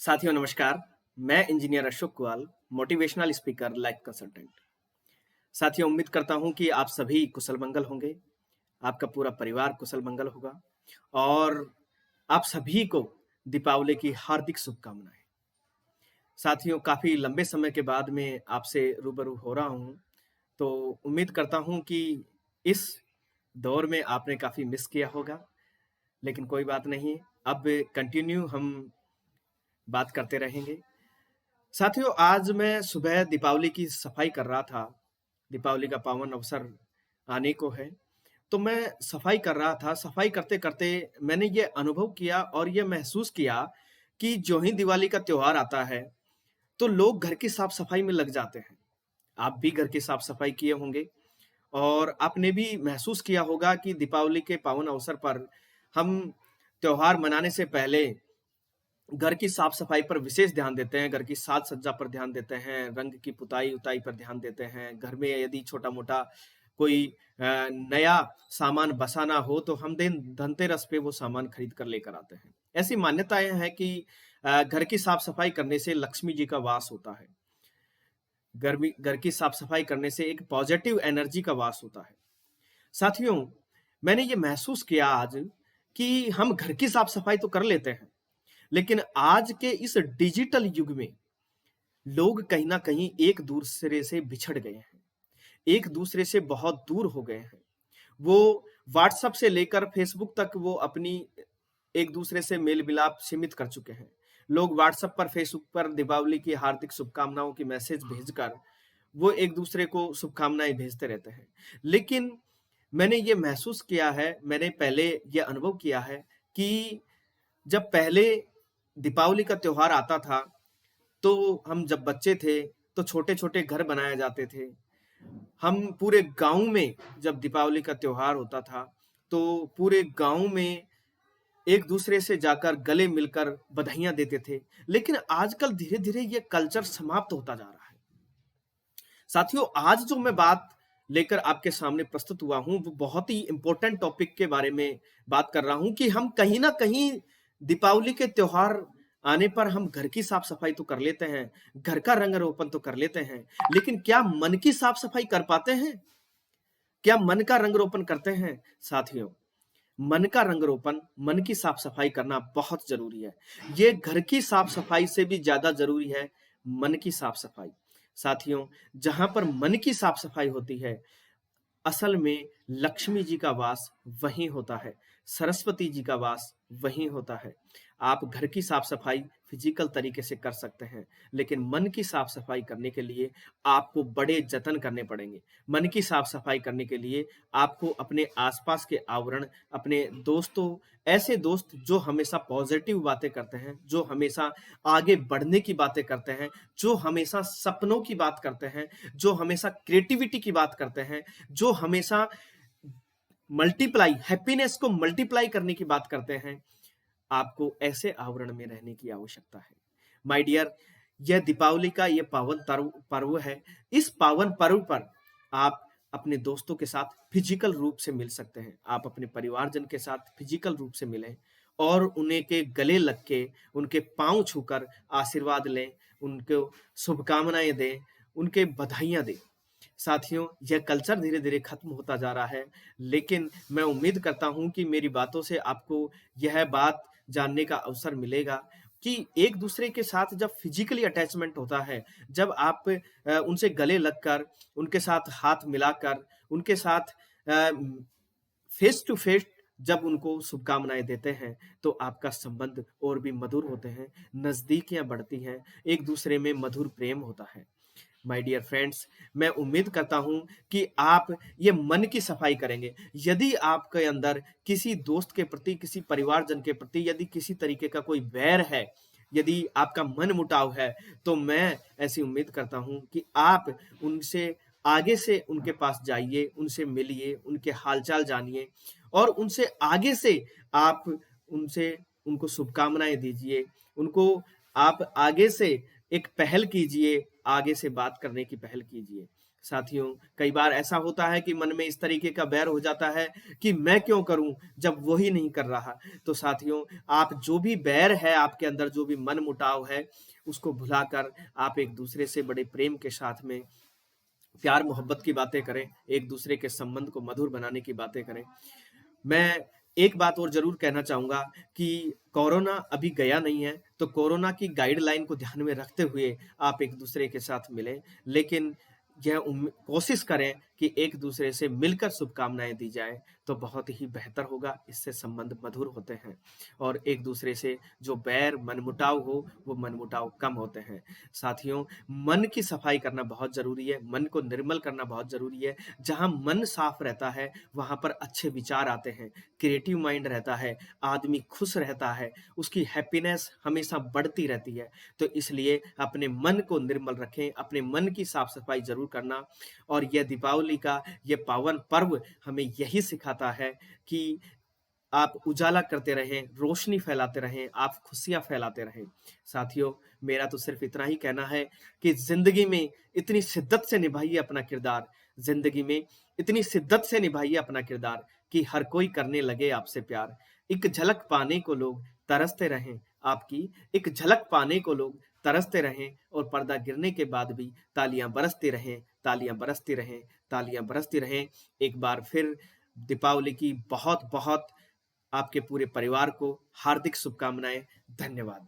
साथियों नमस्कार। मैं engineer Ashok Kual, motivational speaker, life consultant. साथियों उम्मीद करता हूं कि आप सभी कुशल मंगल होंगे, आपका पूरा परिवार कुशल मंगल होगा और आप सभी को दीपावली की हार्दिक शुभकामनाएं। साथियों काफी लंबे समय के बाद में आपसे रूबरू हो रहा हूं, तो उम्मीद करता हूं कि इस दौर में आपने काफी मिस किया होगा, लेकिन कोई बात नहीं। अब कंटिन्यू हम बात करते रहेंगे। साथियों आज मैं सुबह दीपावली की सफाई कर रहा था। दीपावली का पावन अवसर आने को है, तो मैं सफाई कर रहा था। सफाई करते-करते मैंने ये अनुभव किया और ये महसूस किया कि जो ही दिवाली का त्योहार आता है, तो लोग घर की साफ-सफाई में लग जाते हैं। आप भी घर की साफ-सफाई किए होंगे और आपने भी महसूस किया होगा कि दीपावली के पावन अवसर पर हम त्योहार मनाने से पहले घर की साफ-सफाई पर विशेष ध्यान देते हैं, घर की साज-सज्जा पर ध्यान देते हैं, रंग की पुताई-उताई पर ध्यान देते हैं। घर में यदि छोटा-मोटा कोई नया सामान बसाना हो, तो हम दिन धनतेरस पे वो सामान खरीद कर लेकर आते हैं। ऐसी मान्यताएँ हैं कि घर की साफ-सफाई करने से लक्ष्मी जी का वास होता है। घर की साफ-सफाई करने से एक पॉजिटिव एनर्जी का वास होता है। साथियों, मैंने ये महसूस किया आज कि हम घर की साफ-सफाई तो कर लेते हैं, लेकिन आज के इस डिजिटल युग में लोग कहीं न कहीं एक दूसरे से बिछड़ गए हैं। एक दूसरे से बहुत दूर हो गए हैं। वो व्हाट्सएप से लेकर फेसबुक तक वो अपनी एक दूसरे से मेल-मिलाप सीमित कर चुके हैं। लोग व्हाट्सएप पर, फेसबुक पर दीपावली की हार्दिक शुभकामनाओं की मैसेज भेजकर वो एक दूसरे को शुभकामनाएँ भेजते रहते हैं। लेकिन मैंने ये महसूस किया है, मैंने पहले ये अनुभव किया है कि जब पहले दीपावली का त्योहार आता था, तो हम जब बच्चे थे, तो छोटे-छोटे घर बनाए जाते थे। हम पूरे गाँव में जब दीपावली का त्योहार होता था, तो पूरे गाँव में एक-दूसरे से जाकर गले मिलकर बधाइयाँ देते थे। लेकिन आजकल धीरे-धीरे ये कल्चर समाप्त होता जा रहा है। साथियों, आज जो मैं बात लेकर आपके सामने प्रस्तुत हुआ हूँ, वो बहुत ही इम्पोर्टेंट टॉपिक के बारे में बात कर रहा हूँ कि हम कहीं न कहीं दीपावली के त्योहार आने पर हम घर की साफ-सफाई तो कर लेते हैं, घर का रंग-रोपण तो कर लेते हैं, लेकिन क्या मन की साफ-सफाई कर पाते हैं? क्या मन का रंग-रोपण करते हैं? साथियों, मन का रंग-रोपण, मन की साफ-सफाई करना बहुत ज़रूरी है। ये घर की साफ-सफाई से भी ज़्यादा ज़रूरी है मन की साफ-सफाई। साथियों, जहाँ पर मन की साफ-सफाई होती है, असल में लक्ष्मी जी का वास वहीं होता है, सरस्वती जी का वास वहीं होता है। आप घर की साफ-सफाई फिज़िकल तरीके से कर सकते हैं, लेकिन मन की साफ-सफाई करने के लिए आपको बड़े जतन करने पड़ेंगे। मन की साफ-सफाई करने के लिए आपको अपने आस-पास के आवरण, अपने दोस्तों ऐसे दोस्त जो हमेशा पॉज़िटिव बातें करते हैं, जो हमेशा आगे बढ़ने की बातें करते हैं, जो हमेशा सपनों की बात करते हैं, जो हमेशा क्रिएटिविटी की बात करते हैं, जो हमेशा हैप्पीनेस को मल्टीप्लाई करने की बात करते हैं, आपको ऐसे आवरण में रहने की आवश्यकता है। माय डियर, यह दीपावली का ये पावन पर्व है। इस पावन पर्व पर आप अपने दोस्तों के साथ फिजिकल रूप से मिल सकते हैं। आप अपने परिवारजन के साथ फिजिकल रूप से मिलें और उन्हें के गले लग के, उनके पाँव छूकर आशीर्वाद लें, उनको शुभकामनाएँ दें, उनके बधाइयाँ दें। साथियों, यह कल्चर धीरे-धीरे खत्म होता जा रहा है, लेकिन मैं उम्मीद करता हूँ कि मेरी बातों से आपको यह बात जानने का अवसर मिलेगा कि एक-दूसरे के साथ जब फिज़िकली अटैचमेंट होता है, जब आप उनसे गले लगकर, उनके साथ हाथ मिलाकर, उनके साथ अ, फेस टू फेस जब उनको शुभकामनाएँ देते हैं, तो आपका संबंध और भी मधुर होते हैं, नज़दीकियाँ बढ़ती हैं, एक-दूसरे में मधुर प्रेम होता है। माय डियर फ्रेंड्स, मैं उम्मीद करता हूँ कि आप ये मन की सफाई करेंगे। यदि आपके अंदर किसी दोस्त के प्रति, किसी परिवारजन के प्रति यदि किसी तरीके का कोई वैर है, यदि आपका मनमुटाव है, तो मैं ऐसी उम्मीद करता हूँ कि आप उनसे आगे से उनके पास जाइए, उनसे मिलिए, उनके हाल-चाल जानिए और उनसे आगे से आप उनसे उनको शुभकामनाएँ दीजिए। उनको आप आगे से एक पहल कीजिए, आगे से बात करने की पहल कीजिए। साथियों, कई बार ऐसा होता है कि मन में इस तरीके का बैर हो जाता है कि मैं क्यों करूं जब वो ही नहीं कर रहा। तो साथियों, आप जो भी बैर है आपके अंदर, जो भी मन मुटाव है, उसको भुलाकर आप एक दूसरे से बड़े प्रेम के साथ में प्यार मोहब्बत की बातें करें, एक दूसरे के संबंध को मधुर बनाने की बातें करें। मैं एक बात और ज़रूर कहना चाहूँगा कि कोरोना अभी गया नहीं है, तो कोरोना की गाइडलाइन को ध्यान में रखते हुए आप एक दूसरे के साथ मिलें, लेकिन यह कोशिश करें कि एक दूसरे से मिलकर शुभकामनाएं दी जाए, तो बहुत ही बेहतर होगा। इससे संबंध मधुर होते हैं और एक दूसरे से जो बैर मनमुटाव हो, वो मनमुटाव कम होते हैं। साथियों, मन की सफाई करना बहुत ज़रूरी है, मन को निर्मल करना बहुत ज़रूरी है। जहाँ मन साफ रहता है, वहाँ पर अच्छे विचार आते हैं, क्रिएटिव माइंड रहता है, आदमी खुश रहता है, उसकी हैप्पीनेस हमेशा बढ़ती रहती है। तो इसलिए अपने मन को निर्मल रखें, अपने मन की साफ सफाई ज़रूर करना। और यह दीपावली का ये पावन पर्व हमें यही सिखाता है कि आप उजाला करते रहें, रोशनी फैलाते रहें, आप खुशियाँ फैलाते रहें। साथियों, मेरा तो सिर्फ़ इतना ही कहना है कि ज़िंदगी में इतनी शिद्दत से निभाइए अपना किरदार, ज़िंदगी में इतनी शिद्दत से निभाइए अपना किरदार कि हर कोई करने लगे आपसे प्यार। एक झलक पाने को लोग तरसते रहें आपकी, एक झलक पाने को लोग तरसते रहें और पर्दा गिरने के बाद भी तालियाँ बरसती रहें, तालियाँ बरसती रहें, तालियाँ बरसती रहें। एक बार फिर दीपावली की बहुत-बहुत आपके पूरे परिवार को हार्दिक शुभकामनाएँ। धन्यवाद।